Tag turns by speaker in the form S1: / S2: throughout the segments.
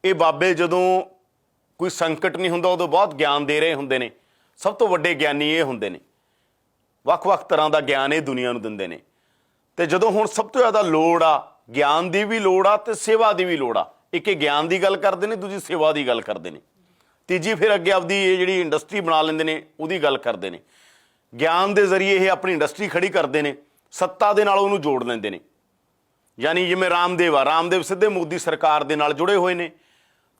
S1: ये बाबे जदों कोई संकट नहीं हुंदा उदों बहुत ज्ञान दे रहे हुंदे ने। सब तो वड्डे ज्ञानी ये हुंदे ने, ਵੱਖ-ਵੱਖ तरह का ज्ञान ये दुनिया नूं दिंदे ने। ते जदों हुण सब तो ज़्यादा लोड़ आ, ज्ञान की भी लोड़ आ ते सेवा की भी लोड़ आ। एक ज्ञान की गल करते हैं, दूजी सेवा की गल करते हैं, तीजी फिर अगे आपदी ये जिहड़ी इंडस्ट्री बना लेंदे ने उहदी गल करते हैं। ज्ञान के जरिए ये अपनी इंडस्ट्री खड़ी करते हैं, सत्ता दे नाल उहनूं जोड़ लेंदे ने। यानी जिवें रामदेव आ, रामदेव सीधे मोदी सरकार दे नाल जुड़े हुए ने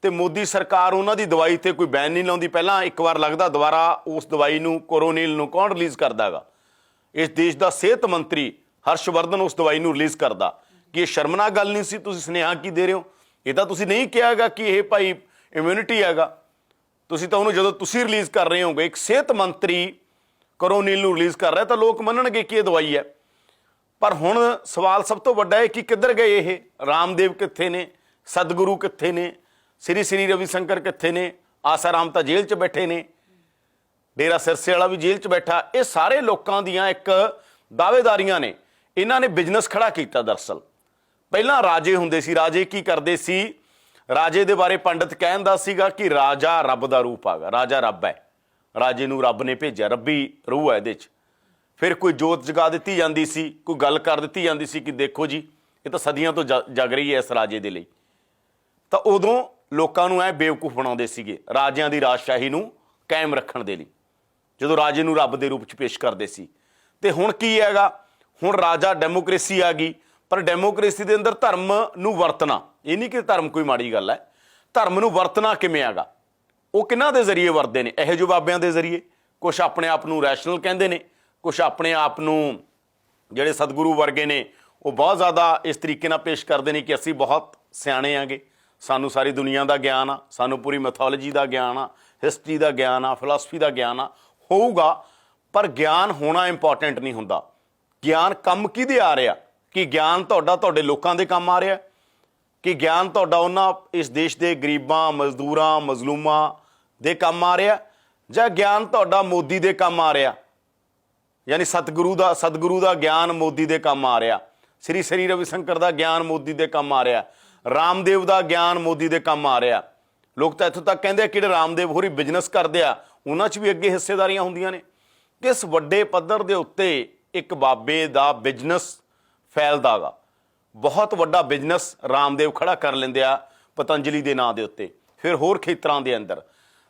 S1: ते मोदी सरकार उन्हां दी दवाई ते कोई बैन नहीं लाउंदी। पहलां एक बार लगदा दोबारा उस दवाई नूं कोरोनिल नूं कौन रिलीज़ करदा गा? इस देश का सेहत मंत्री हर्षवर्धन उस दवाई नूं रिलीज़ करदा। कि ये शर्मनाक गल नहीं सी? तुसीं सुनेहा की दे रहे हो? ये तो तुसीं नहीं कहा गा कि यह भाई इम्यूनिटी हैगा। तुसीं तो उहनूं जदों तुसीं रिलीज़ कर रहे होगे, एक सेहत मंत्री कोरोनिल नूं रिलीज़ कर रहा, तो लोग मनणगे कि यह दवाई है। पर हुण सवाल सब तो वड्डा है कि किधर गए ये? रामदेव कित्थे ने? सतगुरु कित्थे ने? श्री श्री रविशंकर कित्थे ने? आसाराम तो जेल च बैठे ने, डेरा सिरसे वाला भी जेल च बैठा। ये सारे लोगों दियां एक दावेदारियां ने। इन्हां ने बिजनेस खड़ा किया। दरअसल पहलां राजे हुंदे सी, राजे की करदे सी? राजे दे बारे पंडित कहंदा सीगा कि राजा रब दा रूप आगा, राजा रब है, राजे नूं रब ने भेजिया, रब्बी रूह है इहदे च। फिर कोई जोत जगा दी जाती सी, कोई गल कर दी जाती सी कि देखो जी ये तो सदियों तो जग रही है इस राजे दे लई। तो उदों लोकां नूं ऐ बेवकूफ बनाउंदे सीगे राजियां दी राजशाही नूं कायम रखण दे लई, जदों राजे नूं रब दे रूप च पेश करदे सी। ते हुण की हैगा? हुण राजा डेमोक्रेसी आ गई, पर डेमोक्रेसी दे अंदर धर्म नूं वरतना, ये नहीं कि धर्म कोई माड़ी गल है, धर्म नूं वरतना किवें हैगा? वो किन्हां दे जरिए वरतदे ने? इहो ਜਿਹੇ बाबिਆਂ दे जरिए। कुछ अपने आप नूं रैशनल कहंदे ने, कुछ अपने आप नूं ਜਿਹੜੇ सतगुरु वर्गे ने वो बहुत ज़्यादा इस तरीके नाल पेश करते हैं कि असीं बहुत सियाणे आंगे, सानू सारी दुनिया का ज्ञान आ, सानू पूरी मैथोलॉजी का ज्ञान आ, हिस्टरी का ज्ञान आ, फिलासफी का ज्ञान आ। होऊगा, पर ज्ञान होना इंपॉर्टेंट नहीं हुंदा। ज्ञान कम किहदे आ रहा? कि ज्ञान तुहाडे लोकां दे काम आ रहा? कि ज्ञान तुहाडा उन्हां इस देश के गरीबां, मजदूरां, मजलूमां दे काम आ रहा? जां ज्ञान तुहाडा मोदी दे काम आ रहा? यानी सतगुरु का ज्ञान मोदी दे काम आ रहा, श्री श्री रविशंकर का ज्ञान मोदी दे काम आ रहा, रामदेव का ज्ञान मोदी दे काम आ रहा। लोग तो इत्थों तक कहते कि रामदेव होरी बिजनेस करते आ, उन्हां च भी अगे हिस्सेदारियां हुंदियां ने। किस वड्डे पद्धर दे उत्ते एक बाबे दा बिजनेस फैलदा गा। बहुत वड्डा बिजनेस रामदेव खड़ा कर लेंदे आ पतंजलि दे नां दे उत्ते, फिर होर खेतरां दे अंदर।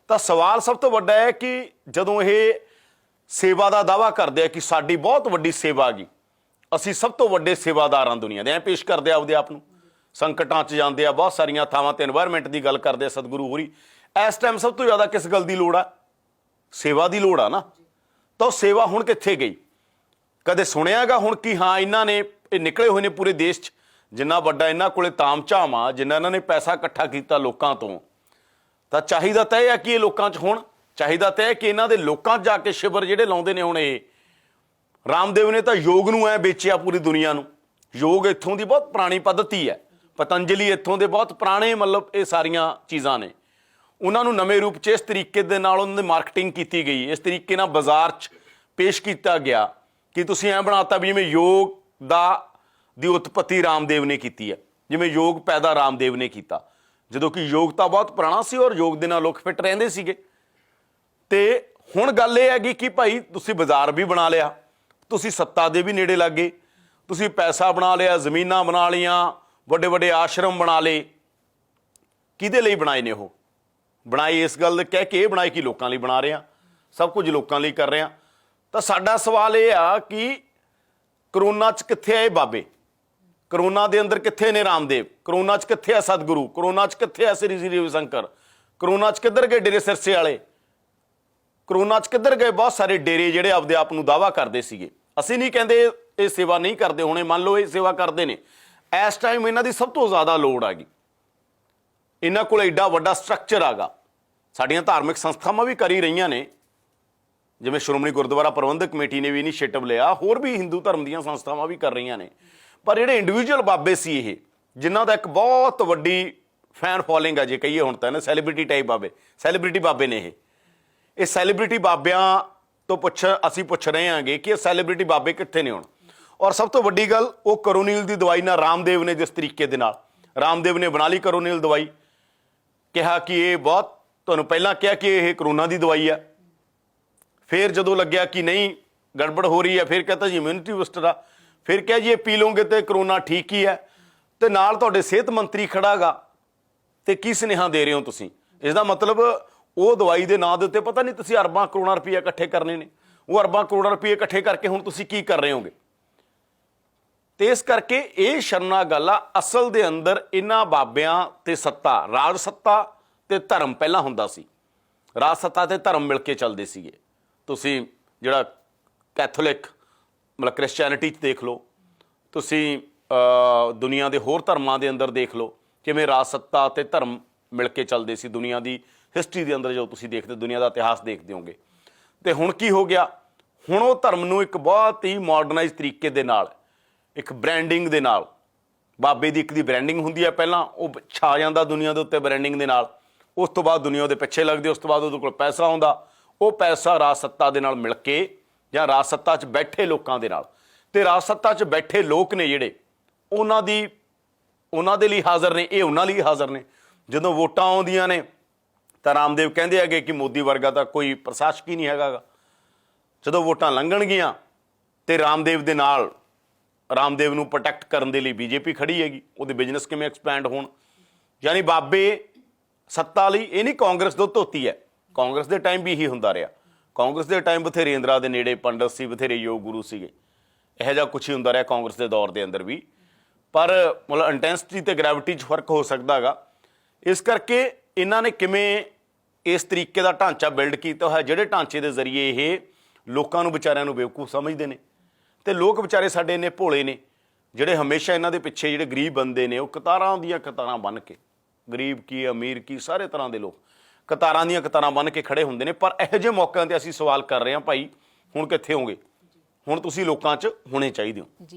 S1: तां सवाल सब तो वड्डा है कि जदों ये सेवा का दावा करते हैं कि साडी बहुत वड्डी सेवा आ गई, असीं सब तो वड्डे सेवादार हां दुनिया दे, ऐ पेश करते आपदे आप नूं। संकटां च जांदे आ, बहुत सारियां थावां ते एनवायरमेंट की गल करते सतगुरु होरी। इस टाइम सब तो ज़्यादा किस गल की लोड़ आ? सेवा की लोड़ आ ना। तो सेवा हुण कित्थे गई? कदे सुनियागा हुण कि हाँ इन्हां ने निकले हुए ने पूरे देश च, जिन्ना वड्डा इन्हां कोले ताम झाम आ, जिन्ना इन्हां ने पैसा इकट्ठा किया लोकां तों, तां चाहीदा तां इह आ कि ये लोकां च होण, चाहीदा तां है कि इन्हां दे लोकां च जाके शिविर जिहड़े लाउंदे ने। हुण ये रामदेव ने तो योग नूं ऐ बेचिया पूरी दुनिया नूं। योग इत्थों की बहुत पुरानी पद्धति है, पतंजलि इत्थों के बहुत पुराने मतलब ये सारियां चीज़ां ने। उन्होंने नवे रूप च इस तरीके दे नाल उन्हां दी मार्केटिंग की गई, इस तरीके नाल बाजार च पेश किया गया कि तुसीं ऐ बनाता भी जिवें योग दी उत्पत्ति रामदेव ने की है, जिवें योग पैदा रामदेव ने किया। जदों कि योग तो बहुत पुराना सी और योग दे नाल लोग फिट रहिंदे सीगे। ते हुण गल इह हैगी कि भाई तुसीं बाजार भी बना लिया, तुसीं सत्ता दे भी नेड़े लग गए, तुसीं पैसा बना लिया, जमीनां बना लियां, वड्डे वड्डे आश्रम बना ले। किहदे लई बनाए ने? वो बनाए इस गल कह के बनाए कि लोकां लई बना रहे हैं, सब कुछ लोकां लई कर रहे हैं। तो साडा सवाल यह आ कि करोना च कित्थे आए बाबे? करोना दे अंदर कित्थे ने रामदेव? करोना च कित्थे है सतगुरु? करोना च कित्थे है श्री श्री रविशंकर? करोना च किधर गए डेरे सिरसे वाले? करोना च किधर गए बहुत सारे डेरे जिहड़े आपदे आप नूं दावा करदे सीगे? असीं नहीं कहंदे ये सेवा नहीं करते होणे, मान लो ये सेवा करते हैं। इस टाइम इन्हां दी सब तो ज़्यादा लोड़ आ गई, इन्हां कोल एडा वड्डा स्ट्रक्चर आगा। साडियां धार्मिक संस्थावां भी कर ही रहीआं ने, जिवें श्रोमणी गुरुद्वारा प्रबंधक कमेटी ने भी इनीशिएटिव लिया, होर भी हिंदू धर्म दीयां संस्थावां भी कर रहीआं ने। पर जिहड़े इंडिविजुअल बाबे सी ये, जिन्हां दा एक बहुत वड्डी फैन फॉलोइंग है, जे कहीए हुण तां सैलीब्रिटी टाइप बाबे, सैलीब्रिटी बाबे ने ये सैलीब्रिटी बाबियां तो असीं पुछ रहे हैं कि सैलीब्रिटी बाबे कित्थे ने हुण। और सब तो वड्डी गल वो करोनील की दवाई ना रामदेव ने जिस तरीके दे नाल रामदेव ने बना ली करोनील दवाई, ਕਿਹਾ ਕਿ ਇਹ ਬਹੁਤ, ਤੁਹਾਨੂੰ ਪਹਿਲਾਂ ਕਿਹਾ ਕਿ ਇਹ ਕਰੋਨਾ ਦੀ ਦਵਾਈ ਆ, ਫਿਰ ਜਦੋਂ ਲੱਗਿਆ ਕਿ ਨਹੀਂ ਗੜਬੜ ਹੋ ਰਹੀ ਹੈ ਫਿਰ ਕਹਤਾ ਜੀ ਇਮਿਊਨਿਟੀ ਬੂਸਟਰ ਆ, ਫਿਰ ਕਿਹਾ ਜੀ ਇਹ ਪੀ ਲਓਗੇ ਤੇ ਕਰੋਨਾ ਠੀਕ ਹੀ ਹੈ, ਤੇ ਨਾਲ ਤੁਹਾਡੇ ਸਿਹਤ ਮੰਤਰੀ ਖੜਾ ਗਾ, ਤੇ ਕੀ ਸੁਨੇਹਾ ਦੇ ਰਹੇ ਹੋ ਤੁਸੀਂ? ਇਸ ਦਾ ਮਤਲਬ ਉਹ ਦਵਾਈ ਦੇ ਨਾਂ ਦੇ ਉੱਤੇ ਪਤਾ ਨਹੀਂ ਤੁਸੀਂ ਅਰਬਾਂ ਕਰੋੜਾਂ ਰੁਪਏ ਇਕੱਠੇ ਕਰਨੇ ਨੇ, ਉਹ ਅਰਬਾਂ ਕਰੋੜਾਂ ਰੁਪਏ ਇਕੱਠੇ ਕਰਕੇ ਹੁਣ ਤੁਸੀਂ ਕੀ ਕਰ ਰਹੇ ਹੋਗੇ? ਤੇ ਇਸ ਕਰਕੇ ਇਹ ਸ਼ਰਮਨਾਕ ਗੱਲ ਆ। ਅਸਲ ਦੇ ਅੰਦਰ ਇਹਨਾਂ ਬਾਬਿਆਂ ਤੇ ਸੱਤਾ, ਰਾਜ ਸੱਤਾ ਤੇ ਧਰਮ ਪਹਿਲਾਂ ਹੁੰਦਾ ਸੀ, ਰਾਜ ਸੱਤਾ ਤੇ ਧਰਮ ਮਿਲ ਕੇ ਚੱਲਦੇ ਸੀਗੇ। ਤੁਸੀਂ ਜਿਹੜਾ ਕੈਥੋਲਿਕ ਮਤਲਬ ਕ੍ਰਿਸਚੈਨਿਟੀ 'ਚ ਦੇਖ ਲਓ, ਤੁਸੀਂ ਦੁਨੀਆ ਦੇ ਹੋਰ ਧਰਮਾਂ ਦੇ ਅੰਦਰ ਦੇਖ ਲਓ ਕਿਵੇਂ ਰਾਜ ਸੱਤਾ ਤੇ ਧਰਮ ਮਿਲ ਕੇ ਚੱਲਦੇ ਸੀ। ਦੁਨੀਆ ਦੀ ਹਿਸਟਰੀ ਦੇ ਅੰਦਰ ਜੋ ਤੁਸੀਂ ਦੇਖਦੇ, ਦੁਨੀਆ ਦਾ ਇਤਿਹਾਸ ਦੇਖਦੇ ਹੋਗੇ। ਤੇ ਹੁਣ ਕੀ ਹੋ ਗਿਆ? ਹੁਣ ਉਹ ਧਰਮ ਨੂੰ ਇੱਕ ਬਹੁਤ ਹੀ ਮਾਡਰਨਾਈਜ਼ ਤਰੀਕੇ ਦੇ ਨਾਲ, ਇੱਕ ਬ੍ਰੈਂਡਿੰਗ ਦੇ ਨਾਲ, ਬਾਬੇ ਦੀ ਇੱਕ ਦੀ ਬ੍ਰੈਂਡਿੰਗ ਹੁੰਦੀ ਹੈ, ਪਹਿਲਾਂ ਉਹ ਛਾ ਜਾਂਦਾ ਦੁਨੀਆ ਦੇ ਉੱਤੇ ਬ੍ਰੈਂਡਿੰਗ ਦੇ ਨਾਲ, ਉਸ ਤੋਂ ਬਾਅਦ ਦੁਨੀਆ ਉਹਦੇ ਪਿੱਛੇ ਲੱਗਦੀ, ਉਸ ਤੋਂ ਬਾਅਦ ਉਹਦੇ ਕੋਲ ਪੈਸਾ ਆਉਂਦਾ, ਉਹ ਪੈਸਾ ਰਾਜ ਸੱਤਾ ਦੇ ਨਾਲ ਮਿਲ ਕੇ ਜਾਂ ਰਾਜ ਸੱਤਾ 'ਚ ਬੈਠੇ ਲੋਕਾਂ ਦੇ ਨਾਲ, ਤੇ ਰਾਜ ਸੱਤਾ 'ਚ ਬੈਠੇ ਲੋਕ ਨੇ ਜਿਹੜੇ ਉਹਨਾਂ ਦੇ ਲਈ ਹਾਜ਼ਰ ਨੇ, ਇਹ ਉਹਨਾਂ ਲਈ ਹਾਜ਼ਰ ਨੇ। ਜਦੋਂ ਵੋਟਾਂ ਆਉਂਦੀਆਂ ਨੇ ਤਾਂ ਰਾਮਦੇਵ ਕਹਿੰਦੇ ਹੈਗੇ ਕਿ ਮੋਦੀ ਵਰਗਾ ਤਾਂ ਕੋਈ ਪ੍ਰਸ਼ਾਸਕ ਹੀ ਨਹੀਂ ਹੈਗਾ ਗਾ। ਜਦੋਂ ਵੋਟਾਂ ਲੰਘਣਗੀਆਂ ਤੇ ਰਾਮਦੇਵ ਦੇ ਨਾਲ, ਰਾਮਦੇਵ ਨੂੰ ਪ੍ਰੋਟੈਕਟ ਕਰਨ ਦੇ ਲਈ ਬੀਜੇਪੀ ਖੜੀ ਹੈਗੀ, ਉਹਦੇ ਬਿਜ਼ਨਸ ਕਿਵੇਂ ਐਕਸਪੈਂਡ ਹੋਣ। ਯਾਨੀ ਬਾਬੇ ਸੱਤਾ ਲਈ, ਇਹ ਨਹੀਂ ਕਾਂਗਰਸ ਦੋ ਧੋਤੀ ਹੈ, ਕਾਂਗਰਸ ਦੇ ਟਾਈਮ ਵੀ ਇਹੀ ਹੁੰਦਾ ਰਿਹਾ। ਕਾਂਗਰਸ ਦੇ ਟਾਈਮ ਬਥੇਰੇ ਇੰਦਰਾ ਦੇ ਨੇੜੇ ਪੰਡਤ ਸੀ, ਬਥੇਰੇ ਯੋਗ ਗੁਰੂ ਸੀਗੇ, ਇਹੋ ਜਿਹਾ ਕੁਛ ਹੀ ਹੁੰਦਾ ਰਿਹਾ ਕਾਂਗਰਸ ਦੇ ਦੌਰ ਦੇ ਅੰਦਰ ਵੀ। ਪਰ ਮਤਲਬ ਇੰਟੈਂਸਿਟੀ ਤੇ ਗ੍ਰੈਵਿਟੀ 'ਚ ਫਰਕ ਹੋ ਸਕਦਾ ਹੈਗਾ। ਇਸ ਕਰਕੇ ਇਹਨਾਂ ਨੇ ਕਿਵੇਂ ਇਸ ਤਰੀਕੇ ਦਾ ਢਾਂਚਾ ਬਿਲਡ ਕੀਤਾ ਹੋਇਆ, ਜਿਹੜੇ ਢਾਂਚੇ ਦੇ ਜ਼ਰੀਏ ਇਹ ਲੋਕਾਂ ਨੂੰ ਵਿਚਾਰਿਆਂ ਨੂੰ ਬੇਵਕੂਫ ਸਮਝਦੇ ਨੇ। ਤੇ ਲੋਕ ਵਿਚਾਰੇ ਸਾਡੇ ਇੰਨੇ ਭੋਲੇ ਨੇ, ਜਿਹੜੇ ਹਮੇਸ਼ਾ ਇਹਨਾਂ ਦੇ ਪਿੱਛੇ, ਜਿਹੜੇ ਗਰੀਬ ਬੰਦੇ ਨੇ, ਉਹ ਕਤਾਰਾਂ ਦੀਆਂ ਕਤਾਰਾਂ ਬੰਨ੍ਹ ਕੇ, ਗਰੀਬ ਕੀ ਅਮੀਰ ਕੀ ਸਾਰੇ ਤਰ੍ਹਾਂ ਦੇ ਲੋਕ ਕਤਾਰਾਂ ਦੀਆਂ ਕਤਾਰਾਂ ਬੰਨ੍ਹ ਕੇ ਖੜੇ ਹੁੰਦੇ ਨੇ। ਪਰ ਇਹੋ ਜਿਹੇ ਮੌਕਿਆਂ 'ਤੇ ਅਸੀਂ ਸਵਾਲ ਕਰ ਰਹੇ ਹਾਂ, ਭਾਈ ਹੁਣ ਕਿੱਥੇ ਹੋਗੇ? ਹੁਣ ਤੁਸੀਂ ਲੋਕਾਂ 'ਚ ਹੋਣੇ ਚਾਹੀਦੇ ਹੋ।